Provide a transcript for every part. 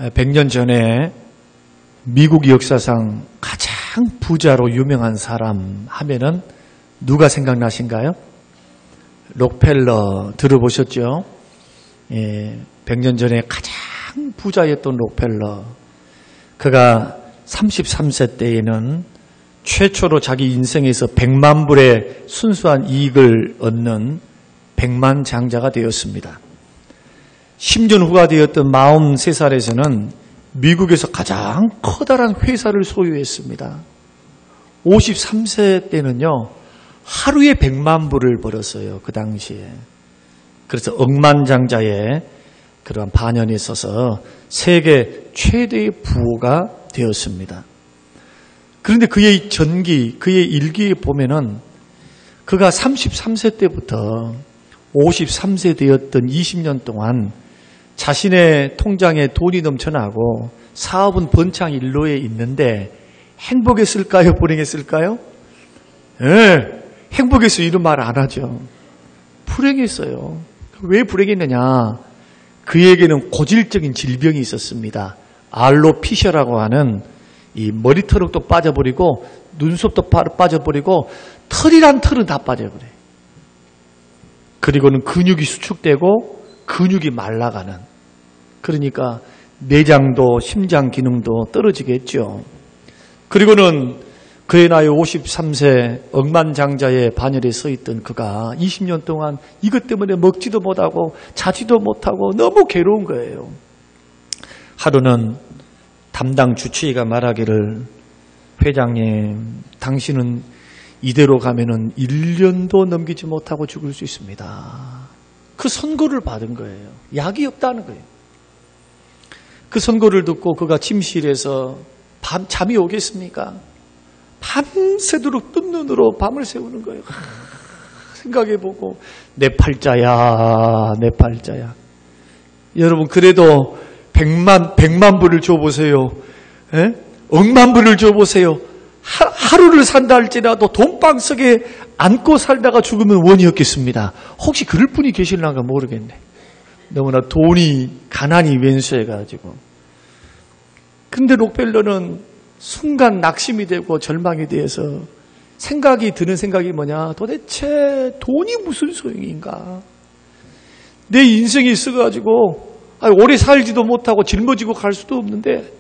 100년 전에 미국 역사상 가장 부자로 유명한 사람 하면은 누가 생각나신가요? 록펠러 들어보셨죠? 100년 전에 가장 부자였던 록펠러. 그가 33세 때에는 최초로 자기 인생에서 100만 불의 순수한 이익을 얻는 백만장자가 되었습니다. 10년 후가 되었던 43살에서는 미국에서 가장 커다란 회사를 소유했습니다. 53세 때는요, 하루에 100만 불을 벌었어요. 그 당시에. 그래서 억만장자의 그러한 반연에 있어서 세계 최대의 부호가 되었습니다. 그런데 그의 전기, 그의 일기에 보면은 그가 33세 때부터 53세 되었던 20년 동안 자신의 통장에 돈이 넘쳐나고 사업은 번창일로에 있는데 행복했을까요? 불행했을까요? 네, 행복했어요. 이런 말 안 하죠. 불행했어요. 왜 불행했느냐? 그에게는 고질적인 질병이 있었습니다. 알로피셔라고 하는 이 머리털도 빠져버리고 눈썹도 빠져버리고 털이란 털은 다 빠져버려요. 그리고는 근육이 수축되고 근육이 말라가는, 그러니까 내장도 심장 기능도 떨어지겠죠. 그리고는 그의 나이 53세 억만장자의 반열에 서 있던 그가 20년 동안 이것 때문에 먹지도 못하고 자지도 못하고 너무 괴로운 거예요. 하루는 담당 주치의가 말하기를, 회장님, 당신은 이대로 가면은 1년도 넘기지 못하고 죽을 수 있습니다. 그 선고를 받은 거예요. 약이 없다는 거예요. 그 선고를 듣고 그가 침실에서 잠이 오겠습니까? 밤새도록 뜬 눈으로 밤을 새우는 거예요. 생각해보고 내 팔자야, 내 팔자야. 여러분, 그래도 100만 불을 줘보세요. 에? 억만 불을 줘보세요. 하루를 산다 할지라도 돈방 속에 안고 살다가 죽으면 원이었겠습니다. 혹시 그럴 분이 계실랑가 모르겠네. 너무나 가난이 왼수해가지고. 근데 록펠러는 순간 낙심이 되고 절망이 되어서 드는 생각이 뭐냐? 도대체 돈이 무슨 소용인가? 내 인생이 있어가지고 오래 살지도 못하고 짊어지고 갈 수도 없는데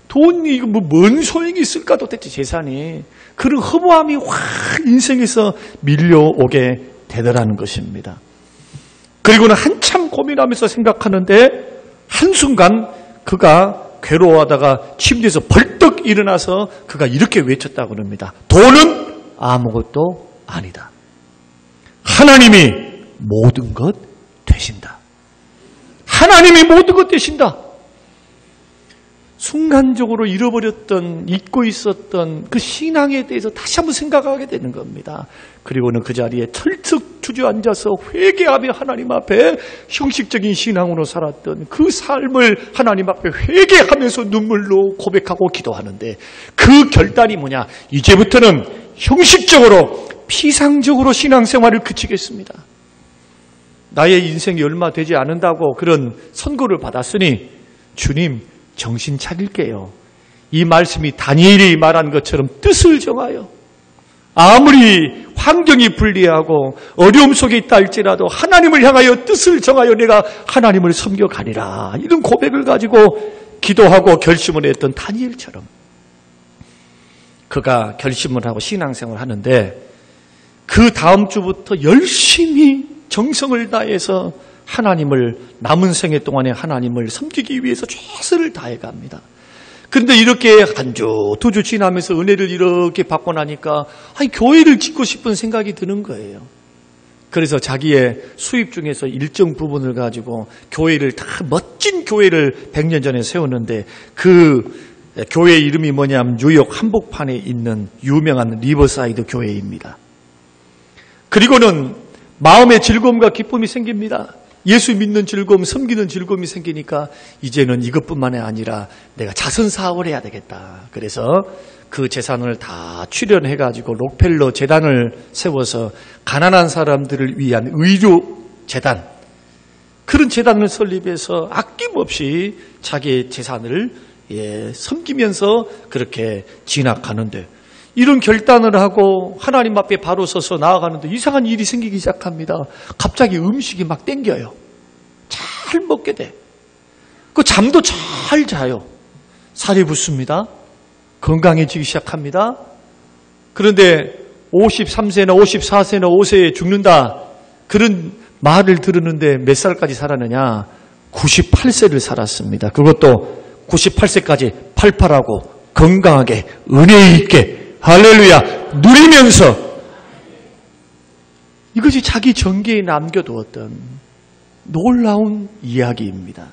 돈이 이거 뭔 소용이 있을까? 도대체 재산이. 그런 허무함이 확 인생에서 밀려오게 되더라는 것입니다. 그리고는 한참 고민하면서 생각하는데 한순간 그가 괴로워하다가 침대에서 벌떡 일어나서 그가 이렇게 외쳤다고 합니다. 돈은 아무것도 아니다. 하나님이 모든 것 되신다. 하나님이 모든 것 되신다. 순간적으로 잊고 있었던 그 신앙에 대해서 다시 한번 생각하게 되는 겁니다. 그리고는 그 자리에 털썩 주저앉아서 회개하며 하나님 앞에 형식적인 신앙으로 살았던 그 삶을 하나님 앞에 회개하면서 눈물로 고백하고 기도하는데, 그 결단이 뭐냐? 이제부터는 형식적으로 피상적으로 신앙생활을 그치겠습니다. 나의 인생이 얼마 되지 않는다고 그런 선고를 받았으니 주님, 정신 차릴게요. 이 말씀이 다니엘이 말한 것처럼 뜻을 정하여, 아무리 환경이 불리하고 어려움 속에 있다 할지라도 하나님을 향하여 뜻을 정하여 내가 하나님을 섬겨가리라, 이런 고백을 가지고 기도하고 결심을 했던 다니엘처럼 그가 결심을 하고 신앙생활을 하는데, 그 다음 주부터 열심히 정성을 다해서 남은 생애 동안에 하나님을 섬기기 위해서 최선을 다해갑니다. 그런데 이렇게 한 주, 두 주 지나면서 은혜를 이렇게 받고 나니까 교회를 짓고 싶은 생각이 드는 거예요. 그래서 자기의 수입 중에서 일정 부분을 가지고 멋진 교회를 100년 전에 세웠는데, 그 교회 이름이 뭐냐면 뉴욕 한복판에 있는 유명한 리버사이드 교회입니다. 그리고는 마음의 즐거움과 기쁨이 생깁니다. 예수 믿는 즐거움, 섬기는 즐거움이 생기니까 이제는 이것뿐만이 아니라 내가 자선사업을 해야 되겠다. 그래서 그 재산을 다 출연해가지고 록펠러 재단을 세워서 가난한 사람들을 위한 의료 재단, 그런 재단을 설립해서 아낌없이 자기의 재산을 섬기면서 그렇게 진학하는데, 이런 결단을 하고 하나님 앞에 바로 서서 나아가는데 이상한 일이 생기기 시작합니다. 갑자기 음식이 막 땡겨요. 잘 먹게 돼. 그 잠도 잘 자요. 살이 붙습니다. 건강해지기 시작합니다. 그런데 53세나 54세나 5세에 죽는다, 그런 말을 들었는데 몇 살까지 살았느냐? 98세를 살았습니다. 그것도 98세까지 팔팔하고 건강하게 은혜 있게 할렐루야 누리면서, 이것이 자기 전기에 남겨두었던 놀라운 이야기입니다.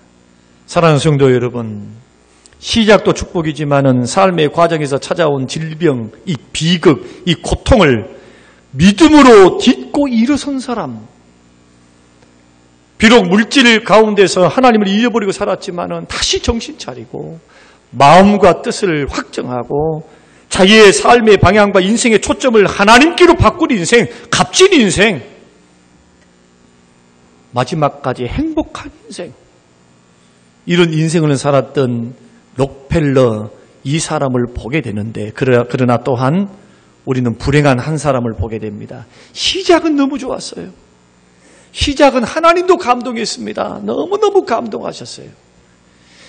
사랑하는 성도 여러분, 시작도 축복이지만은 삶의 과정에서 찾아온 질병, 이 비극, 이 고통을 믿음으로 딛고 일어선 사람, 비록 물질 가운데서 하나님을 잃어버리고 살았지만은 다시 정신 차리고 마음과 뜻을 확정하고 자기의 삶의 방향과 인생의 초점을 하나님께로 바꾼 인생, 값진 인생, 마지막까지 행복한 인생, 이런 인생을 살았던 록펠러, 이 사람을 보게 되는데, 그러나 또한 우리는 불행한 한 사람을 보게 됩니다. 시작은 너무 좋았어요. 시작은 하나님도 감동했습니다. 너무너무 감동하셨어요.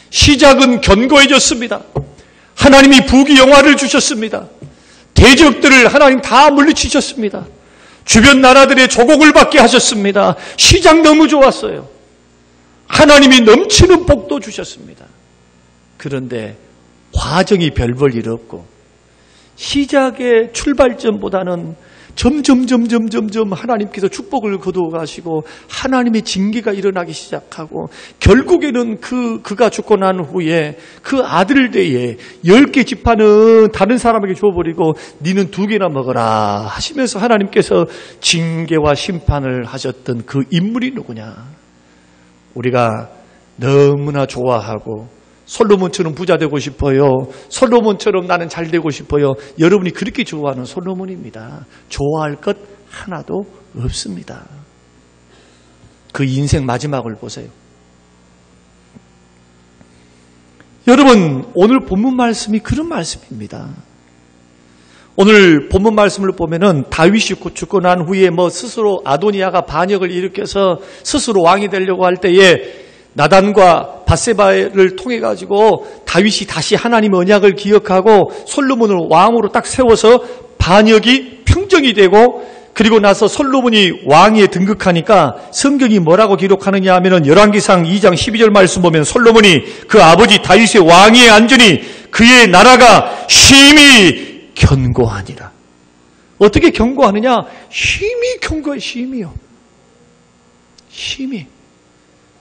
시작은 견고해졌습니다. 하나님이 부귀영화를 주셨습니다. 대적들을 하나님 다 물리치셨습니다. 주변 나라들의 조공을 받게 하셨습니다. 시작 너무 좋았어요. 하나님이 넘치는 복도 주셨습니다. 그런데 과정이 별 볼 일 없고 시작의 출발점보다는 점점 하나님께서 축복을 거두어 가시고 하나님의 징계가 일어나기 시작하고, 결국에는 그가 죽고 난 후에 그 아들 대에 10개 지파는 다른 사람에게 줘버리고 니는 2개나 먹어라 하시면서 하나님께서 징계와 심판을 하셨던 그 인물이 누구냐? 우리가 너무나 좋아하고 솔로몬처럼 부자 되고 싶어요. 솔로몬처럼 나는 잘 되고 싶어요. 여러분이 그렇게 좋아하는 솔로몬입니다. 좋아할 것 하나도 없습니다. 그 인생 마지막을 보세요. 여러분, 오늘 본문 말씀이 그런 말씀입니다. 오늘 본문 말씀을 보면은 다윗이 죽고 난 후에 스스로 아도니아가 반역을 일으켜서 스스로 왕이 되려고 할 때에 나단과 밧세바를 통해 가지고 다윗이 다시 하나님의 언약을 기억하고 솔로몬을 왕으로 딱 세워서 반역이 평정이 되고, 그리고 나서 솔로몬이 왕위에 등극하니까 성경이 뭐라고 기록하느냐 하면은 열왕기상 2장 12절 말씀 보면 솔로몬이 그 아버지 다윗의 왕위에 앉으니 그의 나라가 심히 견고하니라. 어떻게 견고하느냐? 심히 견고해. 심히요. 심히.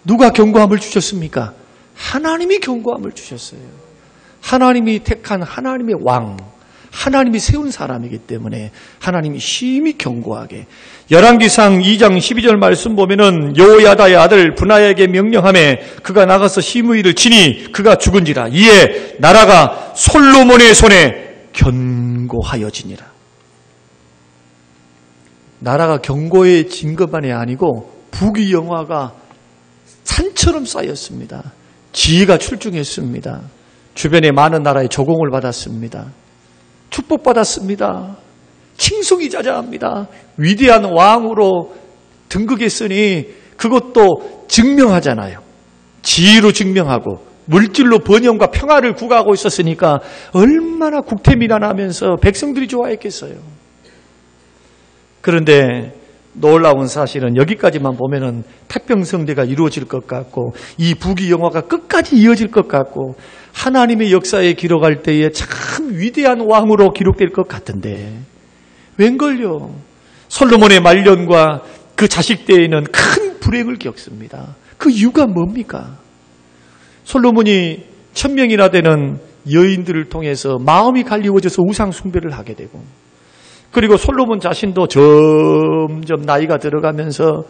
누가 견고함을 주셨습니까? 하나님이 견고함을 주셨어요. 하나님이 택한 하나님의 왕, 하나님이 세운 사람이기 때문에 하나님이 심히 견고하게. 열왕기상 2장 12절 말씀 보면은 여호야다의 아들 분하야에게 명령하매 그가 나가서 시므이를 치니 그가 죽은지라. 이에 나라가 솔로몬의 손에 견고하여지니라. 나라가 견고해진 것만이 아니고 부귀영화가 산처럼 쌓였습니다. 지혜가 출중했습니다. 주변에 많은 나라의 조공을 받았습니다. 축복받았습니다. 칭송이 자자합니다. 위대한 왕으로 등극했으니 그것도 증명하잖아요. 지혜로 증명하고 물질로 번영과 평화를 구가하고 있었으니까 얼마나 국태민안하면서 백성들이 좋아했겠어요. 그런데 놀라운 사실은 여기까지만 보면은 태평성대가 이루어질 것 같고 이 부귀영화가 끝까지 이어질 것 같고 하나님의 역사에 기록할 때에 참 위대한 왕으로 기록될 것 같은데 웬걸요? 솔로몬의 말년과 그 자식 때에는 큰 불행을 겪습니다. 그 이유가 뭡니까? 솔로몬이 1000명이나 되는 여인들을 통해서 마음이 갈리워져서 우상 숭배를 하게 되고, 그리고 솔로몬 자신도 점점 나이가 들어가면서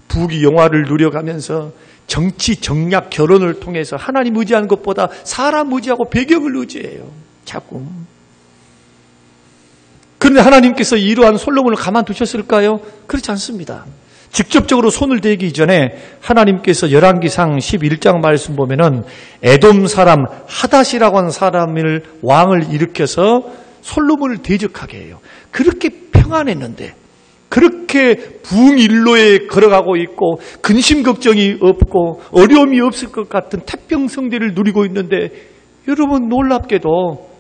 부귀영화를 누려가면서 정치, 정략, 결혼을 통해서 하나님 의지하는 것보다 사람 의지하고 배경을 의지해요. 자꾸. 그런데 하나님께서 이러한 솔로몬을 가만두셨을까요? 그렇지 않습니다. 직접적으로 손을 대기 전에 하나님께서 열왕기상 11장 말씀 보면은 에돔 사람 하닷이라고 하는 사람을 왕을 일으켜서 솔로몬을 대적하게 해요. 그렇게 평안했는데, 그렇게 부흥일로에 걸어가고 있고 근심 걱정이 없고 어려움이 없을 것 같은 태평성대를 누리고 있는데, 여러분 놀랍게도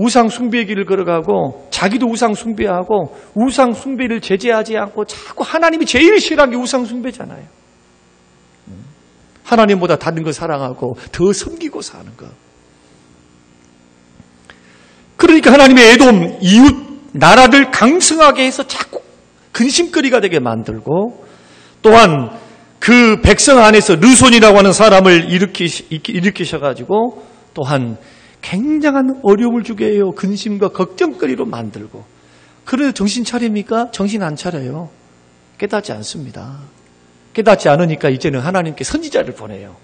우상 숭배의 길을 걸어가고 자기도 우상 숭배하고 우상 숭배를 제재하지 않고 자꾸 하나님이 제일 싫어하는 게 우상 숭배잖아요. 하나님보다 다른 거 사랑하고 더 섬기고 사는 거. 그러니까 하나님의 에돔 이웃 나라들 강성하게 해서 자꾸 근심거리가 되게 만들고, 또한 그 백성 안에서 르손이라고 하는 사람을 일으키셔가지고 또한 굉장한 어려움을 주게 해요. 근심과 걱정거리로 만들고. 그래도 정신 차립니까? 정신 안 차려요. 깨닫지 않습니다. 깨닫지 않으니까 이제는 하나님께 선지자를 보내요.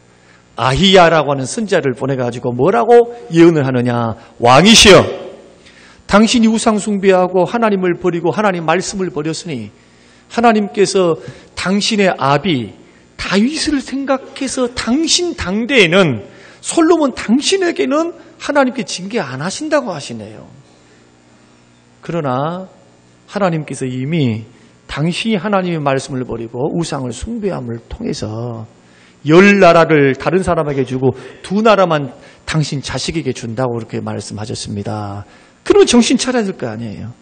아히야라고 하는 선지자를 보내가지고 뭐라고 예언을 하느냐. 왕이시여, 당신이 우상 숭배하고 하나님을 버리고 하나님 말씀을 버렸으니 하나님께서 당신의 아비 다윗을 생각해서 당신 당대에는 솔로몬 당신에게는 하나님께 징계 안 하신다고 하시네요. 그러나 하나님께서 이미 당신이 하나님의 말씀을 버리고 우상을 숭배함을 통해서 10나라를 다른 사람에게 주고 2나라만 당신 자식에게 준다고 그렇게 말씀하셨습니다. 그러면 정신 차려야 될 거 아니에요.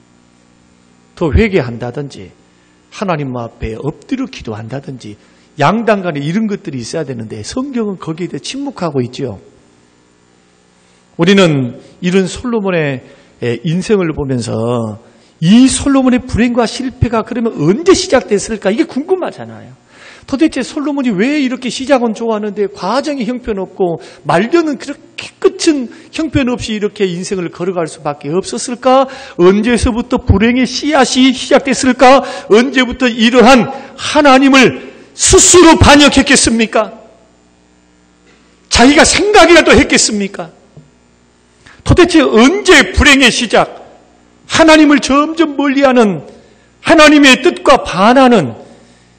더 회개한다든지 하나님 앞에 엎드려 기도한다든지 양당 간에 이런 것들이 있어야 되는데 성경은 거기에 대해 침묵하고 있죠. 우리는 이런 솔로몬의 인생을 보면서 이 솔로몬의 불행과 실패가 그러면 언제 시작됐을까? 이게 궁금하잖아요. 도대체 솔로몬이 왜 이렇게 시작은 좋았는데 과정이 형편없고 말년은 그렇게 끝은 형편없이 이렇게 인생을 걸어갈 수밖에 없었을까? 언제서부터 불행의 씨앗이 시작됐을까? 언제부터 이러한 하나님을 스스로 반역했겠습니까? 자기가 생각이라도 했겠습니까? 도대체 언제 불행의 시작, 하나님을 점점 멀리하는, 하나님의 뜻과 반하는,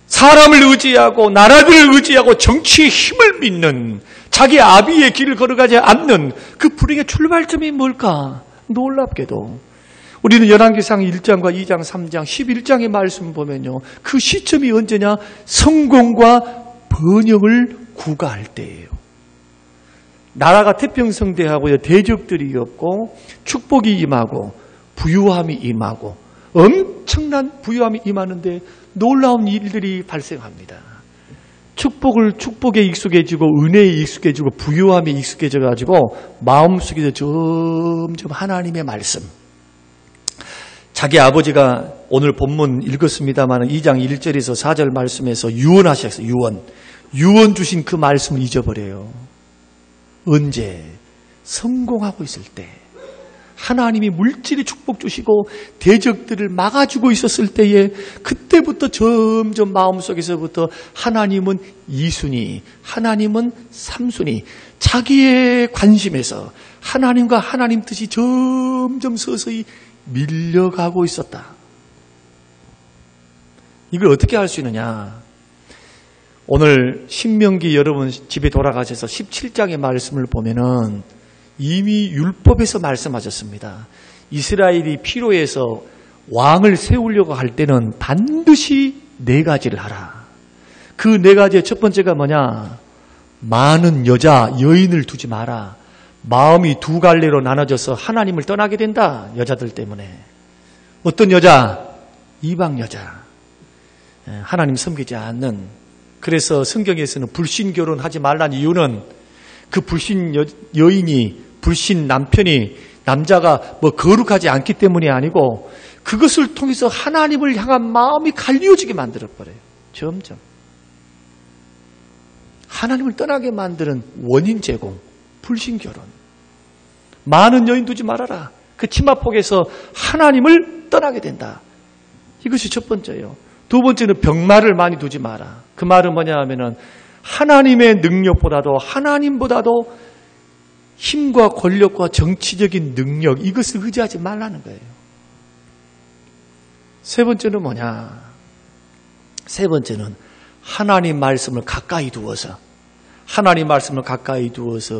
사람을 의지하고 나라들을 의지하고 정치의 힘을 믿는, 자기 아비의 길을 걸어가지 않는 그 불행의 출발점이 뭘까? 놀랍게도 우리는 열왕기상 1장과 2장, 3장, 11장의 말씀 보면요, 그 시점이 언제냐? 성공과 번영을 구가할 때예요. 나라가 태평성대하고요, 대적들이 없고 축복이 임하고 부유함이 임하고 엄청난 부유함이 임하는데 놀라운 일들이 발생합니다. 축복에 익숙해지고 은혜에 익숙해지고 부유함에 익숙해져가지고 마음속에서 점점 하나님의 말씀, 자기 아버지가 오늘 본문 읽었습니다만 2장 1절에서 4절 말씀에서 유언하셨어요. 유언 주신 그 말씀을 잊어버려요. 언제? 성공하고 있을 때, 하나님이 물질의 축복 주시고 대적들을 막아주고 있었을 때에, 그때부터 점점 마음속에서부터 하나님은 2순위, 하나님은 3순위, 자기의 관심에서 하나님과 하나님 뜻이 점점 서서히 밀려가고 있었다. 이걸 어떻게 할 수 있느냐? 오늘 신명기 여러분 집에 돌아가셔서 17장의 말씀을 보면은 이미 율법에서 말씀하셨습니다. 이스라엘이 필요해서 왕을 세우려고 할 때는 반드시 4가지를 하라. 그 4가지의 첫 번째가 뭐냐? 많은 여인을 두지 마라. 마음이 2갈래로 나눠져서 하나님을 떠나게 된다. 여자들 때문에. 어떤 여자? 이방 여자. 하나님 섬기지 않는. 그래서 성경에서는 불신 결혼하지 말라는 이유는 그 불신 여인이, 불신 남편이, 남자가 거룩하지 않기 때문이 아니고 그것을 통해서 하나님을 향한 마음이 갈리어지게 만들어버려요. 점점. 하나님을 떠나게 만드는 원인 제공, 불신 결혼. 많은 여인 두지 말아라. 그 치마폭에서 하나님을 떠나게 된다. 이것이 첫 번째예요. 두 번째는 병마를 많이 두지 마라. 그 말은 뭐냐 하면은 하나님의 능력보다도, 하나님보다도 힘과 권력과 정치적인 능력, 이것을 의지하지 말라는 거예요. 세 번째는 뭐냐? 세 번째는 하나님 말씀을 가까이 두어서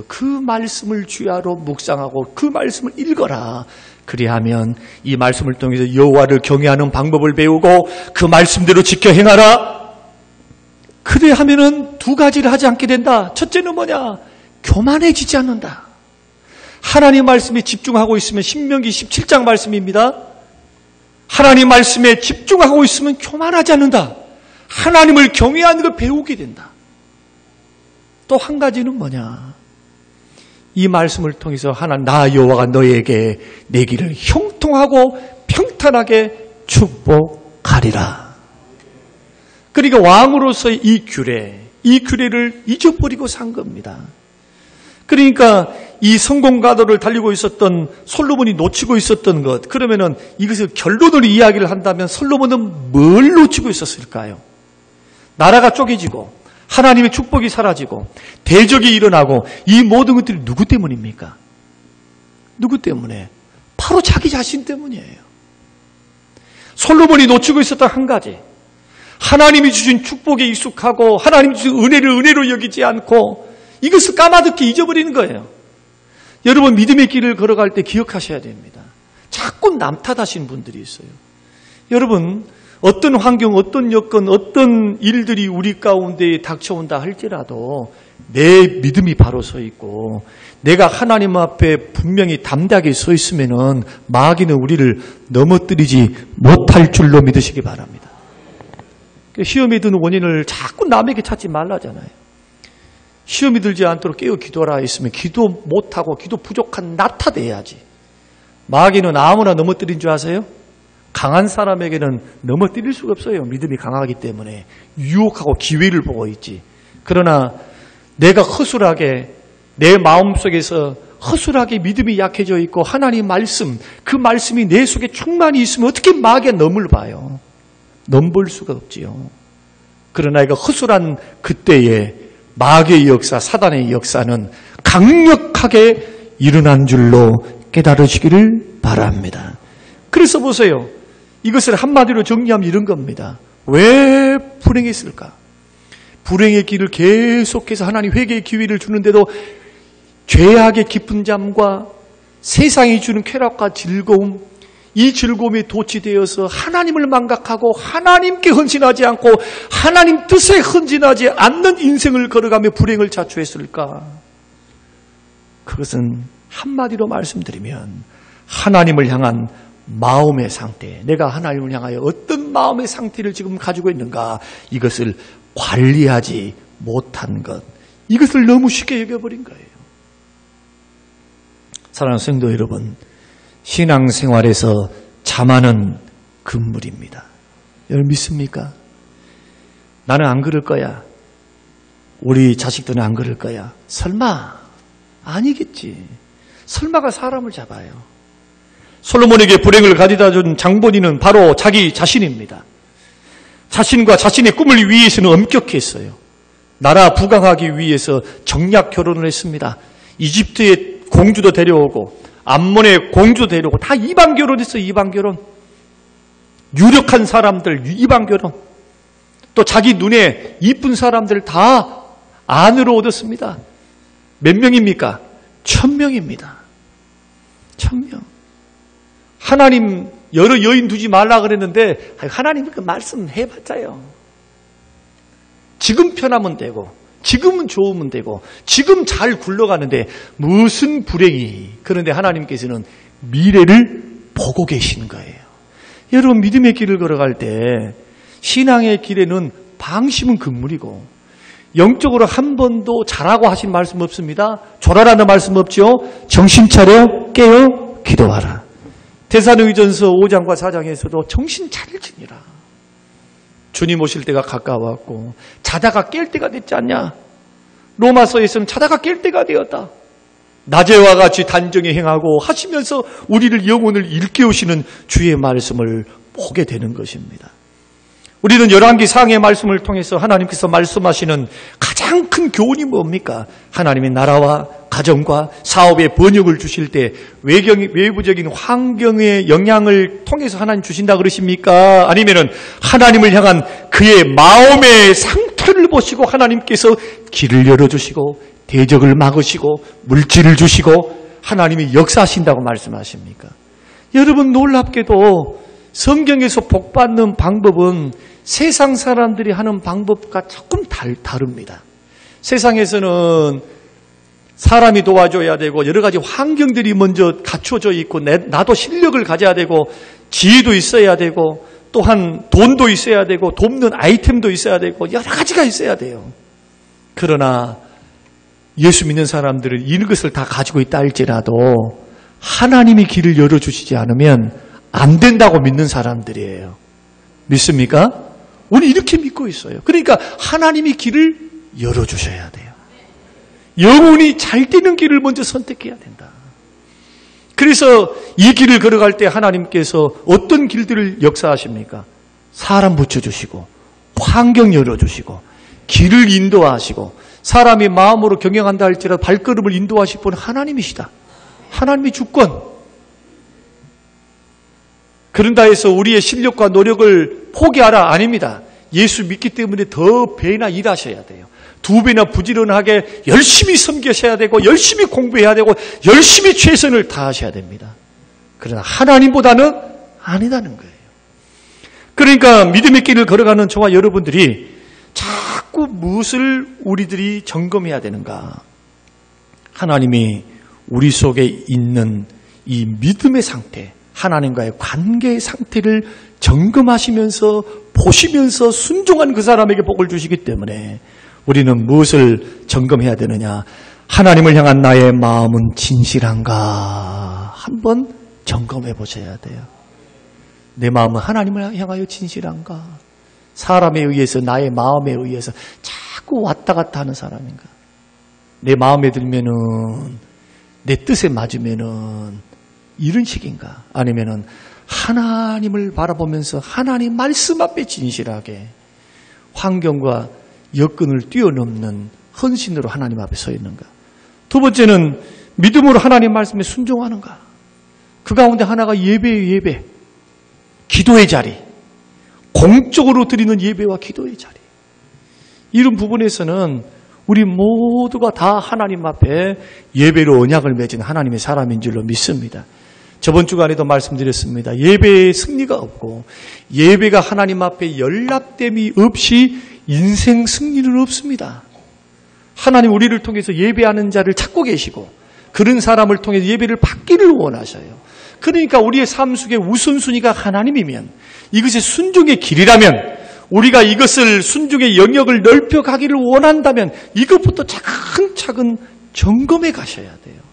그 말씀을 주야로 묵상하고 그 말씀을 읽어라. 그리하면 이 말씀을 통해서 여호와를 경외하는 방법을 배우고 그 말씀대로 지켜 행하라. 그래하면은 두 가지를 하지 않게 된다. 첫째는 뭐냐? 교만해지지 않는다. 하나님 말씀에 집중하고 있으면 신명기 17장 말씀입니다. 하나님 말씀에 집중하고 있으면 교만하지 않는다. 하나님을 경외하는 걸 배우게 된다. 또 한 가지는 뭐냐? 이 말씀을 통해서 나 여호와가 너에게 내 길을 형통하고 평탄하게 축복하리라. 그러니까 왕으로서의 이 규례를 잊어버리고 산 겁니다. 그러니까 이 성공가도를 달리고 있었던 솔로몬이 놓치고 있었던 것, 그러면은 이것을 결론을 이야기를 한다면 솔로몬은 뭘 놓치고 있었을까요? 나라가 쪼개지고 하나님의 축복이 사라지고 대적이 일어나고 이 모든 것들이 누구 때문입니까? 누구 때문에? 바로 자기 자신 때문이에요. 솔로몬이 놓치고 있었던 한 가지, 하나님이 주신 축복에 익숙하고 하나님이 주신 은혜를 은혜로 여기지 않고 이것을 까마득히 잊어버리는 거예요. 여러분, 믿음의 길을 걸어갈 때 기억하셔야 됩니다. 자꾸 남 탓하시는 분들이 있어요. 여러분, 어떤 환경, 어떤 여건, 어떤 일들이 우리 가운데 닥쳐온다 할지라도 내 믿음이 바로 서 있고 내가 하나님 앞에 분명히 담대하게 서 있으면은 마귀는 우리를 넘어뜨리지 못할 줄로 믿으시기 바랍니다. 시험에 드는 원인을 자꾸 남에게 찾지 말라잖아요. 시험이 들지 않도록 깨어 기도하라 했으면 기도 못하고 기도 부족한 나 탓해야지. 마귀는 아무나 넘어뜨린 줄 아세요? 강한 사람에게는 넘어뜨릴 수가 없어요. 믿음이 강하기 때문에 유혹하고 기회를 보고 있지. 그러나 내가 허술하게 내 마음속에서 허술하게 믿음이 약해져 있고 하나님 말씀, 그 말씀이 내 속에 충만히 있으면 어떻게 마귀가 넘을 봐요? 넘볼 수가 없지요. 그러나 이거 허술한 그때에 마귀의 역사, 사단의 역사는 강력하게 일어난 줄로 깨달으시기를 바랍니다. 그래서 보세요. 이것을 한마디로 정리하면 이런 겁니다. 왜 불행했을까? 불행의 길을 계속해서 하나님 회개의 기회를 주는데도 죄악의 깊은 잠과 세상이 주는 쾌락과 즐거움, 이 즐거움에 도취되어서 하나님을 망각하고 하나님께 헌신하지 않고 하나님 뜻에 헌신하지 않는 인생을 걸어가며 불행을 자초했을까? 그것은 한마디로 말씀드리면 하나님을 향한 마음의 상태, 내가 하나님을 향하여 어떤 마음의 상태를 지금 가지고 있는가, 이것을 관리하지 못한 것, 이것을 너무 쉽게 여겨버린 거예요. 사랑하는 성도 여러분, 신앙생활에서 자만은 금물입니다. 여러분 믿습니까? 나는 안 그럴 거야. 우리 자식들은 안 그럴 거야. 설마? 아니겠지. 설마가 사람을 잡아요. 솔로몬에게 불행을 가져다 준 장본인은 바로 자기 자신입니다. 자신과 자신의 꿈을 위해서는 엄격했어요. 나라 부강하기 위해서 정략 결혼을 했습니다. 이집트의 공주도 데려오고 암몬의 공주도 데려오고 다 이방 결혼했어요. 이방 결혼. 유력한 사람들 이방 결혼. 또 자기 눈에 이쁜 사람들 다 안으로 얻었습니다. 몇 명입니까? 1000명입니다. 1000명. 하나님 여러 여인 두지 말라 그랬는데 하나님 그 말씀 해봤자요. 지금 편하면 되고 지금은 좋으면 되고 지금 잘 굴러가는데 무슨 불행이. 그런데 하나님께서는 미래를 보고 계시는 거예요. 여러분 믿음의 길을 걸어갈 때 신앙의 길에는 방심은 금물이고 영적으로 한 번도 자라고 하신 말씀 없습니다. 졸아라는 말씀 없죠. 정신 차려 깨어 기도하라. 데살로니가전서 5장과 4장에서도 정신 차릴지니라. 주님 오실 때가 가까웠고 자다가 깰 때가 됐지 않냐. 로마서에서는 자다가 깰 때가 되었다. 낮에와 같이 단정히 행하고 하시면서 우리를 영혼을 일깨우시는 주의 말씀을 보게 되는 것입니다. 우리는 열왕기 상의 말씀을 통해서 하나님께서 말씀하시는 가장 큰 교훈이 뭡니까? 하나님의 나라와 가정과 사업에 번영을 주실 때 외부적인 환경의 영향을 통해서 하나님 주신다 그러십니까? 아니면은 하나님을 향한 그의 마음의 상태를 보시고 하나님께서 길을 열어주시고 대적을 막으시고 물질을 주시고 하나님이 역사하신다고 말씀하십니까? 여러분, 놀랍게도 성경에서 복받는 방법은 세상 사람들이 하는 방법과 조금 다릅니다. 세상에서는 사람이 도와줘야 되고 여러 가지 환경들이 먼저 갖춰져 있고 나도 실력을 가져야 되고 지혜도 있어야 되고 또한 돈도 있어야 되고 돕는 아이템도 있어야 되고 여러 가지가 있어야 돼요. 그러나 예수 믿는 사람들은 이런 것을 다 가지고 있다 할지라도 하나님이 길을 열어주시지 않으면 안 된다고 믿는 사람들이에요. 믿습니까? 우리 이렇게 믿고 있어요. 그러니까 하나님이 길을 열어주셔야 돼요. 영혼이 잘 되는 길을 먼저 선택해야 된다. 그래서 이 길을 걸어갈 때 하나님께서 어떤 길들을 역사하십니까? 사람 붙여주시고 환경 열어주시고 길을 인도하시고 사람이 마음으로 경영한다 할지라도 발걸음을 인도하실 분은 하나님이시다. 하나님의 주권. 그런다 해서 우리의 실력과 노력을 포기하라 아닙니다. 예수 믿기 때문에 더 배나 일하셔야 돼요. 2배나 부지런하게 열심히 섬기셔야 되고 열심히 공부해야 되고 열심히 최선을 다하셔야 됩니다. 그러나 하나님보다는 아니다는 거예요. 그러니까 믿음의 길을 걸어가는 저와 여러분들이 자꾸 무엇을 우리들이 점검해야 되는가? 하나님이 우리 속에 있는 이 믿음의 상태, 하나님과의 관계의 상태를 점검하시면서 보시면서 순종한 그 사람에게 복을 주시기 때문에 우리는 무엇을 점검해야 되느냐? 하나님을 향한 나의 마음은 진실한가? 한번 점검해 보셔야 돼요. 내 마음은 하나님을 향하여 진실한가? 사람에 의해서, 나의 마음에 의해서 자꾸 왔다 갔다 하는 사람인가? 내 마음에 들면은, 내 뜻에 맞으면은 이런 식인가? 아니면은 하나님을 바라보면서 하나님 말씀 앞에 진실하게 환경과 여건을 뛰어넘는 헌신으로 하나님 앞에 서 있는가? 두 번째는 믿음으로 하나님 말씀에 순종하는가? 그 가운데 하나가 예배의 예배, 기도의 자리, 공적으로 드리는 예배와 기도의 자리. 이런 부분에서는 우리 모두가 다 하나님 앞에 예배로 언약을 맺은 하나님의 사람인 줄로 믿습니다. 저번 주간에도 말씀드렸습니다. 예배에 승리가 없고 예배가 하나님 앞에 연락됨이 없이 인생 승리는 없습니다. 하나님 우리를 통해서 예배하는 자를 찾고 계시고 그런 사람을 통해서 예배를 받기를 원하셔요. 그러니까 우리의 삶 속에 우선순위가 하나님이면 이것이 순종의 길이라면 우리가 이것을 순종의 영역을 넓혀가기를 원한다면 이것부터 차근차근 점검해 가셔야 돼요.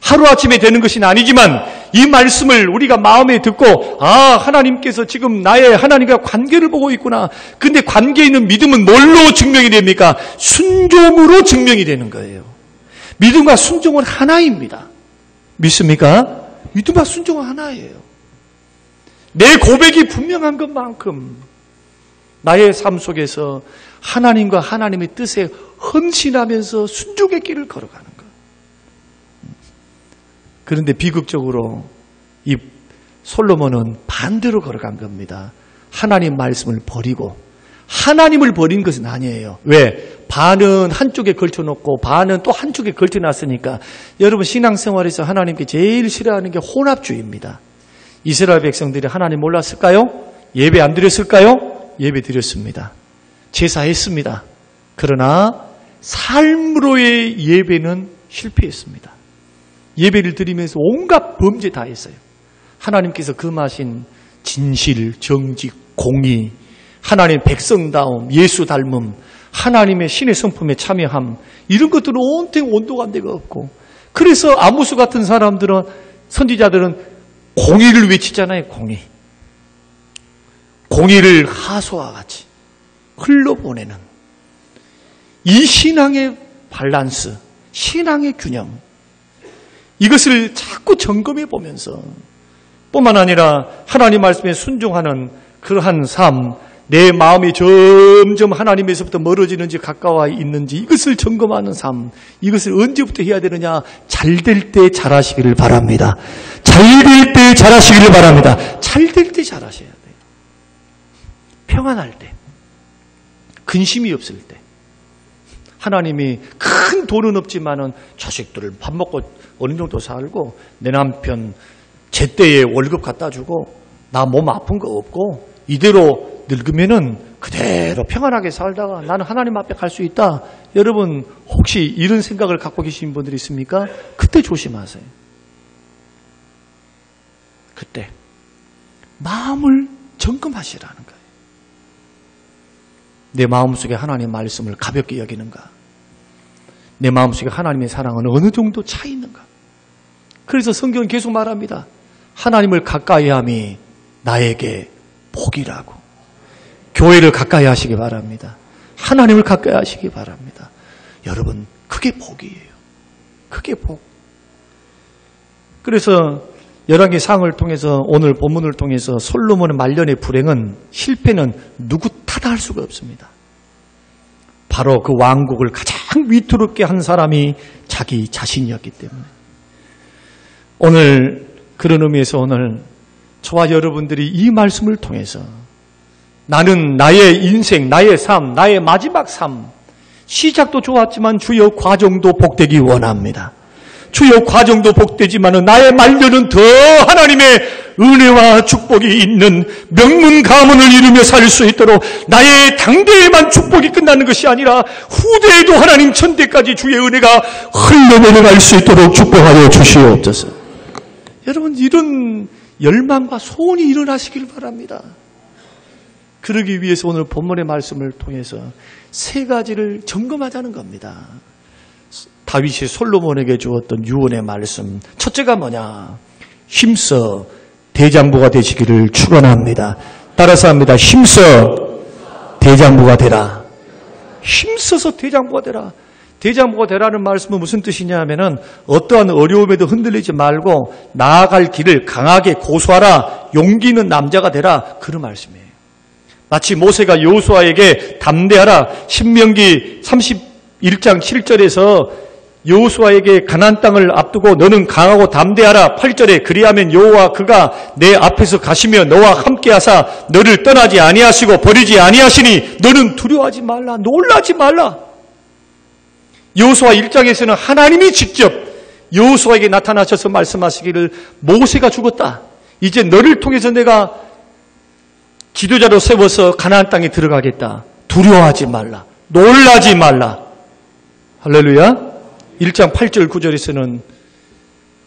하루아침에 되는 것은 아니지만 이 말씀을 우리가 마음에 듣고 하나님께서 지금 나의 하나님과 관계를 보고 있구나. 근데 관계에 있는 믿음은 뭘로 증명이 됩니까? 순종으로 증명이 되는 거예요. 믿음과 순종은 하나입니다. 믿습니까? 믿음과 순종은 하나예요. 내 고백이 분명한 것만큼 나의 삶 속에서 하나님과 하나님의 뜻에 헌신하면서 순종의 길을 걸어가는 것. 그런데 비극적으로 이 솔로몬은 반대로 걸어간 겁니다. 하나님 말씀을 버리고 하나님을 버린 것은 아니에요. 왜? 반은 한쪽에 걸쳐놓고 반은 또 한쪽에 걸쳐놨으니까 여러분 신앙생활에서 하나님께 제일 싫어하는 게 혼합주의입니다. 이스라엘 백성들이 하나님 몰랐을까요? 예배 안 드렸을까요? 예배 드렸습니다. 제사했습니다. 그러나 삶으로의 예배는 실패했습니다. 예배를 드리면서 온갖 범죄 다 했어요. 하나님께서 금하신 진실, 정직, 공의, 하나님의 백성다움, 예수 닮음, 하나님의 신의 성품에 참여함 이런 것들은 온통 온도감 데가 없고 그래서 아모스 같은 사람들은 선지자들은 공의를 외치잖아요. 공의를 하소와 같이 흘러보내는 이 신앙의 밸런스, 신앙의 균형 이것을 자꾸 점검해 보면서 뿐만 아니라 하나님 말씀에 순종하는 그러한 삶, 내 마음이 점점 하나님에서부터 멀어지는지 가까워 있는지 이것을 점검하는 삶, 이것을 언제부터 해야 되느냐? 잘 될 때 잘하시기를 바랍니다. 잘 될 때 잘하시기를 바랍니다. 잘 될 때 잘하셔야 돼요. 평안할 때, 근심이 없을 때, 하나님이 큰 돈은 없지만은 자식들을 밥 먹고 어느 정도 살고 내 남편 제때에 월급 갖다 주고 나 몸 아픈 거 없고 이대로 늙으면은 그대로 평안하게 살다가 나는 하나님 앞에 갈 수 있다. 여러분 혹시 이런 생각을 갖고 계신 분들이 있습니까? 그때 조심하세요. 그때 마음을 점검하시라는 거예요. 내 마음속에 하나님의 말씀을 가볍게 여기는가? 내 마음속에 하나님의 사랑은 어느 정도 차 있는가? 그래서 성경은 계속 말합니다. 하나님을 가까이 함이 나에게 복이라고. 교회를 가까이 하시기 바랍니다. 하나님을 가까이 하시기 바랍니다. 여러분, 그게 복이에요. 그게 복. 그래서 열왕기상을 통해서 오늘 본문을 통해서 솔로몬의 말년의 불행은 실패는 누구 탓할 수가 없습니다. 바로 그 왕국을 가장 위태롭게 한 사람이 자기 자신이었기 때문에. 오늘 그런 의미에서 오늘 저와 여러분들이 이 말씀을 통해서 나는 나의 인생, 나의 삶, 나의 마지막 삶, 시작도 좋았지만 주여 과정도 복되기 원합니다. 주여 과정도 복되지만은 나의 말년은 더 하나님의 은혜와 축복이 있는 명문 가문을 이루며 살 수 있도록 나의 당대에만 축복이 끝나는 것이 아니라 후대에도 하나님 천대까지 주의 은혜가 흘러내려갈 수 있도록 축복하여 주시옵소서. 여러분 이런 열망과 소원이 일어나시길 바랍니다. 그러기 위해서 오늘 본문의 말씀을 통해서 세 가지를 점검하자는 겁니다. 다윗이 솔로몬에게 주었던 유언의 말씀. 첫째가 뭐냐? 힘써 대장부가 되시기를 축원합니다. 따라서 합니다. 힘써 대장부가 되라. 힘써서 대장부가 되라. 대장부가 되라는 말씀은 무슨 뜻이냐 하면은 어떠한 어려움에도 흔들리지 말고 나아갈 길을 강하게 고수하라. 용기 있는 남자가 되라. 그런 말씀이에요. 마치 모세가 여호수아에게 담대하라. 신명기 31장 7절에서 여호수아에게 가나안 땅을 앞두고 너는 강하고 담대하라. 8절에 그리하면 여호와 그가 내 앞에서 가시며 너와 함께하사 너를 떠나지 아니하시고 버리지 아니하시니 너는 두려워하지 말라. 놀라지 말라. 여호수아 1장에서는 하나님이 직접 여호수아에게 나타나셔서 말씀하시기를 모세가 죽었다. 이제 너를 통해서 내가 지도자로 세워서 가나안 땅에 들어가겠다. 두려워하지 말라. 놀라지 말라. 할렐루야. 1장 8절 9절에서는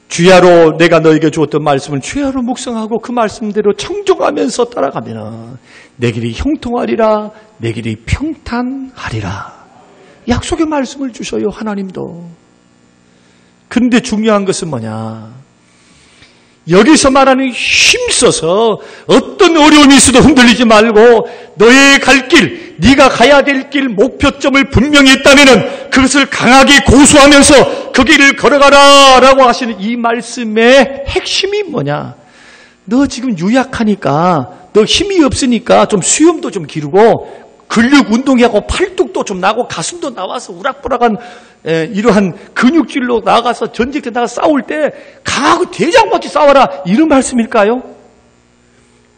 주야로 내가 너에게 주었던 말씀을 주야로 묵상하고 그 말씀대로 청종하면서 따라가면 내 길이 형통하리라. 내 길이 평탄하리라. 약속의 말씀을 주셔요. 하나님도. 그런데 중요한 것은 뭐냐? 여기서 말하는 힘써서 어떤 어려움이 있어도 흔들리지 말고 너의 갈 길, 네가 가야 될 길 목표점을 분명히 했다면 그것을 강하게 고수하면서 그 길을 걸어가라 라고 하시는 이 말씀의 핵심이 뭐냐? 너 지금 유약하니까, 너 힘이 없으니까 좀 수염도 좀 기르고 근력 운동하고 팔뚝도 좀 나고 가슴도 나와서 우락부락한 이러한 근육질로 나가서 전쟁터 나가 싸울 때 강하고 대장같이 싸워라. 이런 말씀일까요?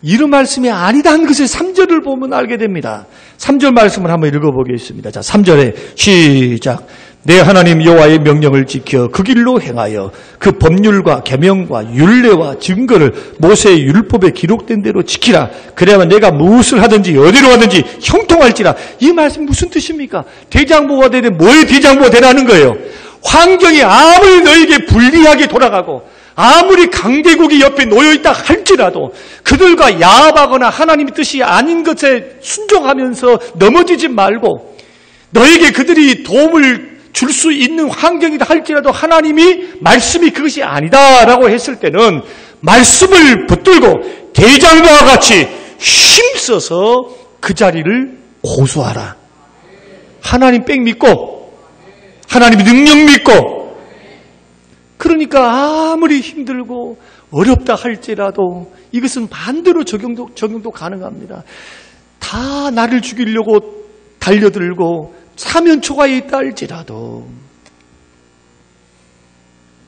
이런 말씀이 아니다는 것을 3절을 보면 알게 됩니다. 3절 말씀을 한번 읽어보겠습니다. 자, 3절에 시작. 내 하나님 여호와의 명령을 지켜 그 길로 행하여 그 법률과 계명과 율례와 증거를 모세의 율법에 기록된 대로 지키라. 그래야만 내가 무엇을 하든지 어디로 가든지 형통할지라. 이 말씀 무슨 뜻입니까? 대장부가 되되 뭐의 대장부가 되라는 거예요? 환경이 아무리 너에게 불리하게 돌아가고 아무리 강대국이 옆에 놓여있다 할지라도 그들과 야합하거나 하나님의 뜻이 아닌 것에 순종하면서 넘어지지 말고 너에게 그들이 도움을 줄 수 있는 환경이다 할지라도 하나님이 말씀이 그것이 아니다라고 했을 때는 말씀을 붙들고 대장부와 같이 힘써서 그 자리를 고수하라. 하나님 백 믿고 하나님의 능력 믿고 그러니까 아무리 힘들고 어렵다 할지라도 이것은 반대로 적용도 가능합니다. 다 다 나를 죽이려고 달려들고 사면초가에 있다 할지라도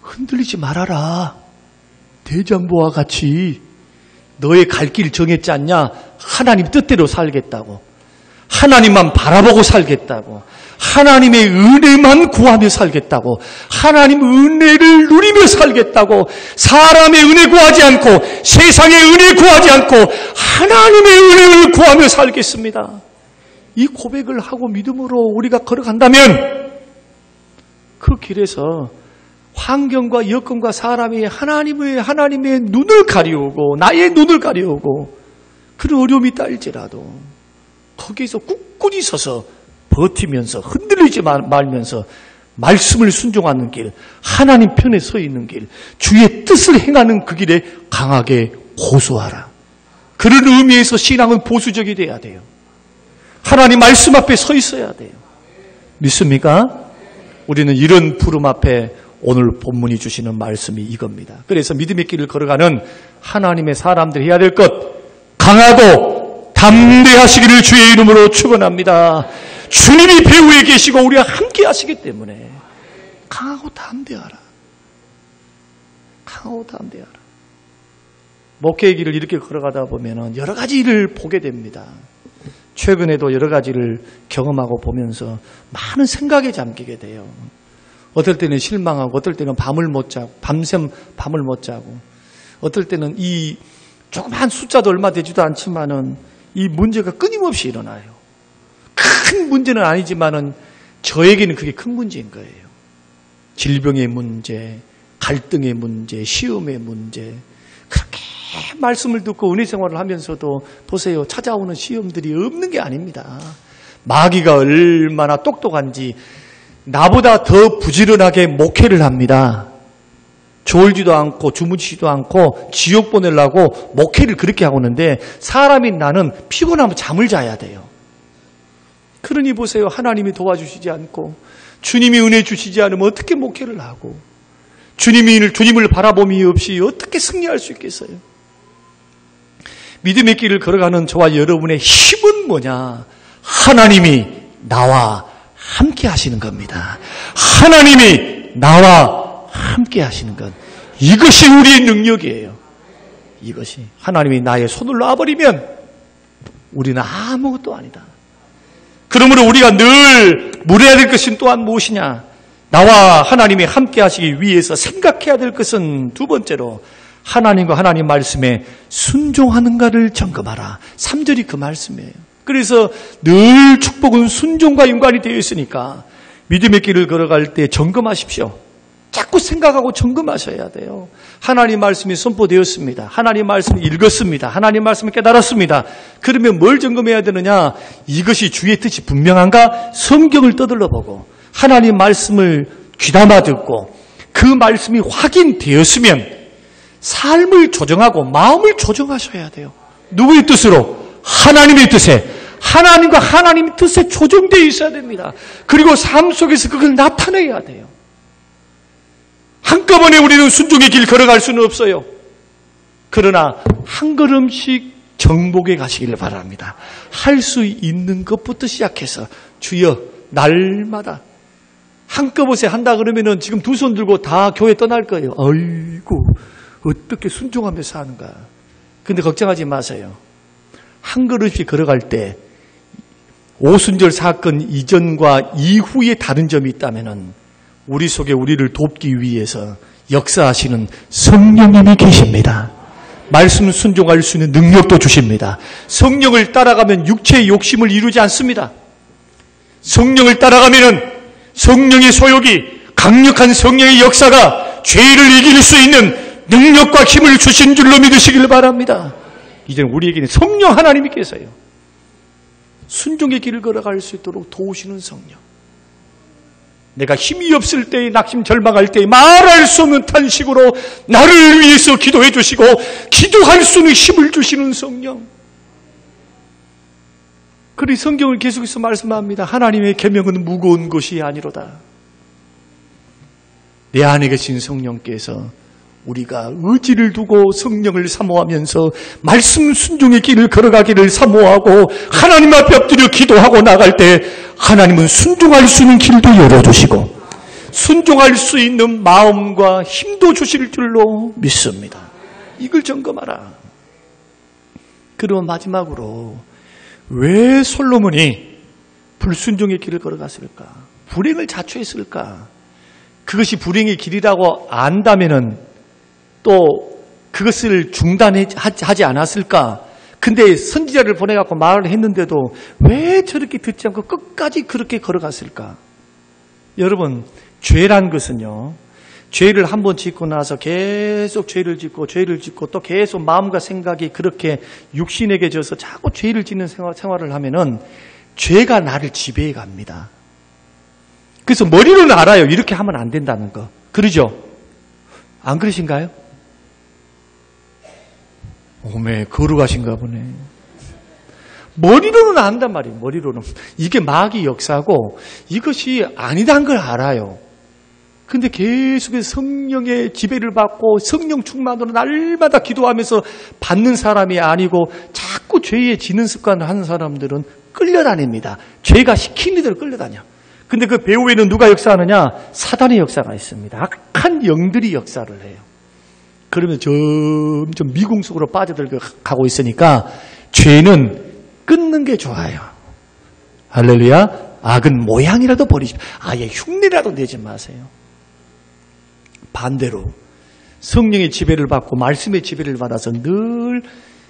흔들리지 말아라. 대장부와 같이 너의 갈 길 정했지 않냐? 하나님 뜻대로 살겠다고. 하나님만 바라보고 살겠다고. 하나님의 은혜만 구하며 살겠다고. 하나님 은혜를 누리며 살겠다고. 사람의 은혜 구하지 않고 세상의 은혜 구하지 않고 하나님의 은혜를 구하며 살겠습니다. 이 고백을 하고 믿음으로 우리가 걸어간다면 그 길에서 환경과 여건과 사람이 하나님의 눈을 가리우고 나의 눈을 가리우고 그런 어려움이 있다 할지라도 거기에서 꿋꿋이 서서 버티면서 흔들리지 말면서 말씀을 순종하는 길, 하나님 편에 서 있는 길, 주의 뜻을 행하는 그 길에 강하게 고수하라. 그런 의미에서 신앙은 보수적이 돼야 돼요. 하나님 말씀 앞에 서 있어야 돼요. 믿습니까? 우리는 이런 부름 앞에 오늘 본문이 주시는 말씀이 이겁니다. 그래서 믿음의 길을 걸어가는 하나님의 사람들이 해야 될 것, 강하고 담대하시기를 주의 이름으로 축원합니다. 주님이 배후에 계시고 우리와 함께 하시기 때문에 강하고 담대하라. 강하고 담대하라. 목회의 길을 이렇게 걸어가다 보면 여러 가지 일을 보게 됩니다. 최근에도 여러 가지를 경험하고 보면서 많은 생각에 잠기게 돼요. 어떨 때는 실망하고 어떨 때는 밤샘 밤을 못 자고 어떨 때는 이 조그만 숫자도 얼마 되지도 않지만은 이 문제가 끊임없이 일어나요. 큰 문제는 아니지만은 저에게는 그게 큰 문제인 거예요. 질병의 문제, 갈등의 문제, 시험의 문제. 그렇게 말씀을 듣고 은혜 생활을 하면서도 보세요. 찾아오는 시험들이 없는 게 아닙니다. 마귀가 얼마나 똑똑한지 나보다 더 부지런하게 목회를 합니다. 졸지도 않고 주무시지도 않고 지옥 보내려고 목회를 그렇게 하고 있는데 사람인 나는 피곤하면 잠을 자야 돼요. 그러니 보세요. 하나님이 도와주시지 않고 주님이 은혜 주시지 않으면 어떻게 목회를 하고 주님을 바라봄이 없이 어떻게 승리할 수 있겠어요? 믿음의 길을 걸어가는 저와 여러분의 힘은 뭐냐? 하나님이 나와 함께 하시는 겁니다. 하나님이 나와 함께 하시는 것. 이것이 우리의 능력이에요. 이것이. 하나님이 나의 손을 놔버리면 우리는 아무것도 아니다. 그러므로 우리가 늘 물어야 될 것은 또한 무엇이냐? 나와 하나님이 함께 하시기 위해서 생각해야 될 것은 두 번째로 하나님과 하나님 말씀에 순종하는가를 점검하라. 3절이 그 말씀이에요. 그래서 늘 축복은 순종과 연관이 되어 있으니까 믿음의 길을 걸어갈 때 점검하십시오. 자꾸 생각하고 점검하셔야 돼요. 하나님 말씀이 선포되었습니다. 하나님 말씀을 읽었습니다. 하나님 말씀을 깨달았습니다. 그러면 뭘 점검해야 되느냐? 이것이 주의 뜻이 분명한가? 성경을 떠들러보고 하나님 말씀을 귀담아 듣고 그 말씀이 확인되었으면 삶을 조정하고 마음을 조정하셔야 돼요. 누구의 뜻으로? 하나님의 뜻에. 하나님과 하나님의 뜻에 조정되어 있어야 됩니다. 그리고 삶 속에서 그걸 나타내야 돼요. 한꺼번에 우리는 순종의 길 걸어갈 수는 없어요. 그러나 한 걸음씩 정복해 가시기를 바랍니다. 할 수 있는 것부터 시작해서 주여 날마다 한꺼번에 한다 그러면은 지금 두 손 들고 다 교회 떠날 거예요. 아이고 어떻게 순종하면서 하는가. 근데 걱정하지 마세요. 한 걸음씩 걸어갈 때 오순절 사건 이전과 이후에 다른 점이 있다면은 우리 속에 우리를 돕기 위해서 역사하시는 성령님이 계십니다. 말씀 순종할 수 있는 능력도 주십니다. 성령을 따라가면 육체의 욕심을 이루지 않습니다. 성령을 따라가면은 성령의 소욕이 강력한 성령의 역사가 죄를 이길 수 있는 능력과 힘을 주신 줄로 믿으시길 바랍니다. 이제는 우리에게는 성령 하나님이 계세요. 순종의 길을 걸어갈 수 있도록 도우시는 성령. 내가 힘이 없을 때에 낙심 절망할 때에 말할 수 없는 탄식으로 나를 위해서 기도해 주시고 기도할 수 있는 힘을 주시는 성령. 그리 성경을 계속해서 말씀합니다. 하나님의 계명은 무거운 것이 아니로다. 내 안에 계신 성령께서 우리가 의지를 두고 성령을 사모하면서 말씀 순종의 길을 걸어가기를 사모하고 하나님 앞에 엎드려 기도하고 나갈 때 하나님은 순종할 수 있는 길도 열어주시고 순종할 수 있는 마음과 힘도 주실 줄로 믿습니다. 이걸 점검하라. 그리고 마지막으로 왜 솔로몬이 불순종의 길을 걸어갔을까? 불행을 자초했을까? 그것이 불행의 길이라고 안다면은 또 그것을 중단하지 않았을까? 근데 선지자를 보내갖고 말을 했는데도 왜 저렇게 듣지 않고 끝까지 그렇게 걸어갔을까? 여러분, 죄란 것은요, 죄를 한번 짓고 나서 계속 죄를 짓고 또 계속 마음과 생각이 그렇게 육신에게 져서 자꾸 죄를 짓는 생활을 하면은 죄가 나를 지배해 갑니다. 그래서 머리로는 알아요. 이렇게 하면 안 된다는 거. 그러죠? 안 그러신가요? 오메, 거룩하신가 보네. 머리로는 안단 말이에요. 머리로는. 이게 마귀 역사고 이것이 아니란 걸 알아요. 근데 계속해서 성령의 지배를 받고 성령 충만으로 날마다 기도하면서 받는 사람이 아니고 자꾸 죄에 지는 습관을 하는 사람들은 끌려다닙니다. 죄가 시키는 대로 끌려다녀. 근데 그 배후에는 누가 역사하느냐? 사단의 역사가 있습니다. 악한 영들이 역사를 해요. 그러면 점점 미궁 속으로 빠져들어가고 있으니까 죄는 끊는 게 좋아요. 할렐루야. 악은 모양이라도 버리십시오. 아예 흉내라도 내지 마세요. 반대로 성령의 지배를 받고 말씀의 지배를 받아서 늘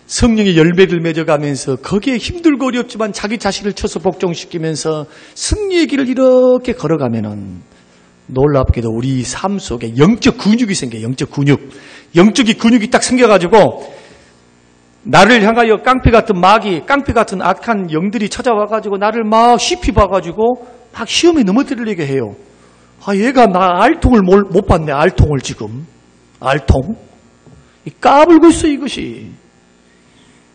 성령의 열매를 맺어가면서 거기에 힘들고 어렵지만 자기 자신을 쳐서 복종시키면서 승리의 길을 이렇게 걸어가면은 놀랍게도 우리 삶 속에 영적 근육이 생겨요. 영적 근육. 영적인 근육이 딱 생겨가지고 나를 향하여 깡패 같은 마귀, 깡패 같은 악한 영들이 찾아와가지고 나를 막 시피 봐가지고 막 시험에 넘어뜨리게 해요. 아, 얘가 나 알통을 못 봤네. 알통을 지금. 알통. 까불고 있어 이것이.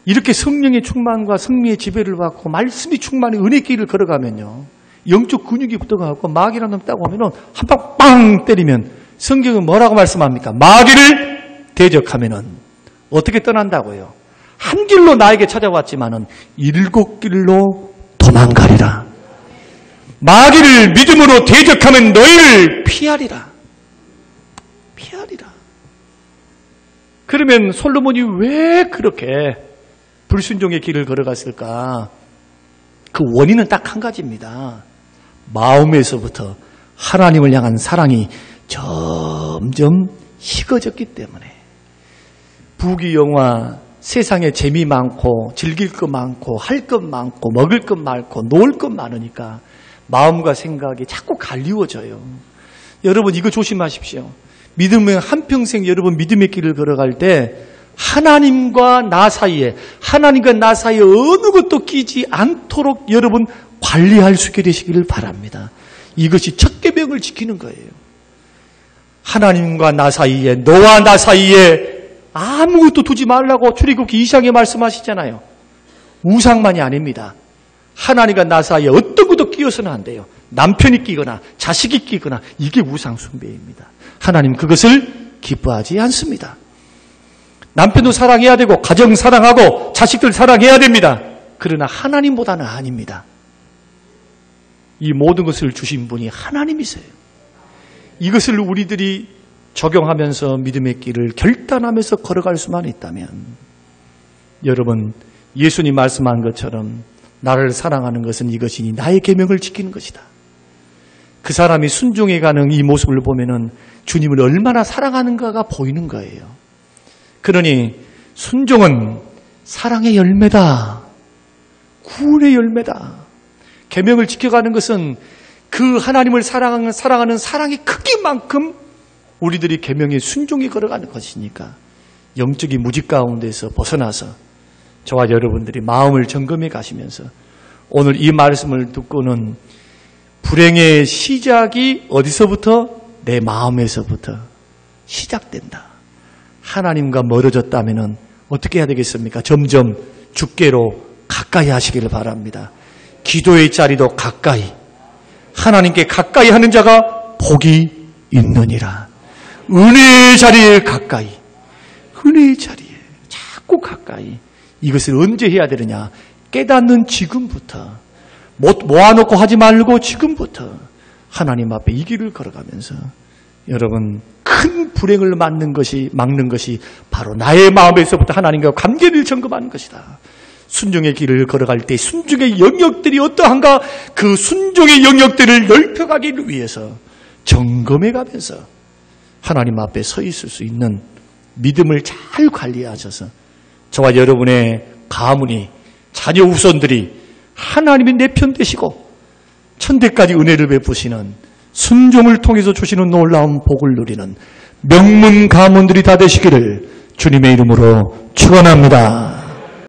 이렇게 성령의 충만과 성령의 지배를 받고 말씀이 충만한 은혜 길을 걸어가면요. 영적 근육이 붙어가고 마귀라는 놈 따고 하면은 한 방 빵 때리면 성경은 뭐라고 말씀합니까? 마귀를 대적하면은 어떻게 떠난다고요? 한 길로 나에게 찾아왔지만은 7길로 도망가리라. 마귀를 믿음으로 대적하면 너희를 피하리라. 피하리라. 그러면 솔로몬이 왜 그렇게 불순종의 길을 걸어갔을까? 그 원인은 딱 한 가지입니다. 마음에서부터 하나님을 향한 사랑이 점점 식어졌기 때문에. 부귀영화, 세상에 재미 많고 즐길 것 많고 할 것 많고 먹을 것 많고 놀 것 많으니까 마음과 생각이 자꾸 갈리워져요. 여러분 이거 조심하십시오. 믿음의 한평생 여러분 믿음의 길을 걸어갈 때 하나님과 나 사이에 어느 것도 끼지 않도록 여러분 관리할 수 있게 되시기를 바랍니다. 이것이 첫 계명을 지키는 거예요. 하나님과 나 사이에, 너와 나 사이에 아무것도 두지 말라고 출애굽기 2장에 말씀하시잖아요. 우상만이 아닙니다. 하나님과 나 사이에 어떤 것도 끼어서는 안 돼요. 남편이 끼거나 자식이 끼거나 이게 우상 숭배입니다. 하나님 그것을 기뻐하지 않습니다. 남편도 사랑해야 되고 가정 사랑하고 자식들 사랑해야 됩니다. 그러나 하나님보다는 아닙니다. 이 모든 것을 주신 분이 하나님이세요. 이것을 우리들이 적용하면서 믿음의 길을 결단하면서 걸어갈 수만 있다면 여러분 예수님 말씀한 것처럼 나를 사랑하는 것은 이것이니 나의 계명을 지키는 것이다. 그 사람이 순종해가는 이 모습을 보면은 주님을 얼마나 사랑하는가가 보이는 거예요. 그러니 순종은 사랑의 열매다. 구원의 열매다. 계명을 지켜가는 것은 그 하나님을 사랑하는 사랑의 크기만큼 우리들이 계명에 순종히 걸어가는 것이니까 영적인 무지 가운데서 벗어나서 저와 여러분들이 마음을 점검해 가시면서 오늘 이 말씀을 듣고는 불행의 시작이 어디서부터? 내 마음에서부터 시작된다. 하나님과 멀어졌다면 어떻게 해야 되겠습니까? 점점 주께로 가까이 하시기를 바랍니다. 기도의 자리도 가까이, 하나님께 가까이 하는 자가 복이 있느니라. 은혜의 자리에 가까이, 은혜의 자리에 자꾸 가까이. 이것을 언제 해야 되느냐? 깨닫는 지금부터. 모아놓고 하지 말고 지금부터 하나님 앞에 이 길을 걸어가면서 여러분 큰 불행을 막는 것이 바로 나의 마음에서부터 하나님과 관계를 점검하는 것이다. 순종의 길을 걸어갈 때 순종의 영역들이 어떠한가, 그 순종의 영역들을 넓혀가기 위해서 점검해 가면서 하나님 앞에 서 있을 수 있는 믿음을 잘 관리하셔서 저와 여러분의 가문이, 자녀 후손들이 하나님이 내 편 되시고 천대까지 은혜를 베푸시는, 순종을 통해서 주시는 놀라운 복을 누리는 명문 가문들이 다 되시기를 주님의 이름으로 축원합니다.